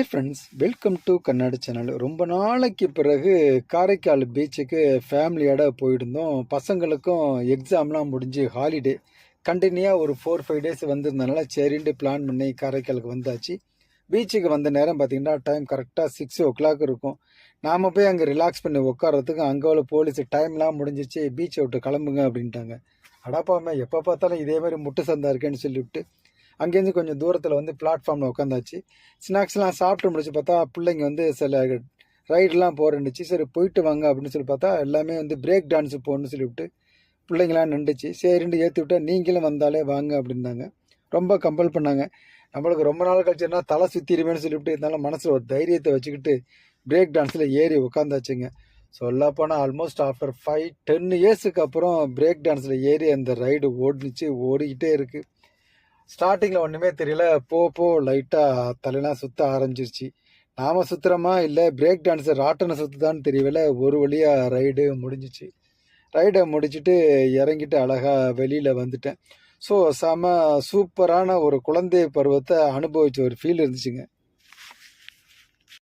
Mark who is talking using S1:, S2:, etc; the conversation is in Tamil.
S1: Hey friends, welcome to Kannada channel. ரொம்ப நாளைக்கு பிறகு காரைக்கால் பீச்சுக்கு ஃபேமிலியோட போயிருந்தோம். பசங்களுக்கும் எக்ஸாம்லாம் முடிஞ்சு ஹாலிடே கண்டினியூவாக ஒரு 4-5 டேஸ் வந்திருந்தனால சரின்ட்டு பிளான் பண்ணி காரைக்காலுக்கு வந்தாச்சு. பீச்சுக்கு வந்த நேரம் பார்த்தீங்கன்னா டைம் கரெக்டாக 6 o'clock இருக்கும். நாம் போய் அங்கே ரிலாக்ஸ் பண்ணி உட்காரத்துக்கு அங்கே உள்ள போலீஸ் டைம்லாம் முடிஞ்சிச்சு, பீச்சை விட்டு கிளம்புங்க அப்படின்ட்டாங்க. அடாப்பாமே எப்போ பார்த்தாலும் இதே மாதிரி முட்டு சந்தா இருக்கேன்னு சொல்லிவிட்டு அங்கேருந்து கொஞ்சம் தூரத்தில் வந்து பிளாட்ஃபார்மில் உட்காந்தாச்சு. ஸ்நாக்ஸ்லாம் சாப்பிட்டு முடிச்சு பார்த்தா பிள்ளைங்க வந்து சில ரைடெலாம் போகிறேன்னுச்சு. சரி போயிட்டு வாங்க அப்படின்னு சொல்லி பார்த்தா எல்லாமே வந்து பிரேக் டான்ஸு போகணுன்னு சொல்லிவிட்டு பிள்ளைங்களாம் நின்றுச்சு. சரின்ட்டு ஏற்றி விட்டா நீங்களும் வந்தாலே வாங்க அப்படின்னாங்க. ரொம்ப கம்பல் பண்ணாங்க. நம்மளுக்கு ரொம்ப நாள் கழிச்சுன்னா தலை சுற்றிடுவேன்னு சொல்லிவிட்டு இருந்தாலும் மனசில் ஒரு தைரியத்தை வச்சுக்கிட்டு பிரேக் டான்ஸில் ஏறி உட்காந்தாச்சுங்க. சொல்லப்போனால் ஆல்மோஸ்ட் ஆஃப்டர் 5-10 இயர்ஸுக்கு அப்புறம் பிரேக் டான்ஸில் ஏறி அந்த ரைடு ஓடிக்கிட்டே இருக்குது. ஸ்டார்டிங்கில் ஒன்றுமே தெரியல, போ லைட்டாக தலையெல்லாம் சுற்ற ஆரம்பிச்சிருச்சு. நாம் சுற்றுறோமா இல்லை பிரேக் டான்ஸை ராட்டனை சுற்றுதான்னு தெரியவில்ல. ஒரு வழியாக ரைடு முடிஞ்சிச்சு. ரைடை முடிச்சுட்டு இறங்கிட்டு அழகாக வெளியில் வந்துட்டேன். ஸோ செம சூப்பரான ஒரு குழந்தை பருவத்தை அனுபவித்த ஒரு ஃபீல் இருந்துச்சுங்க.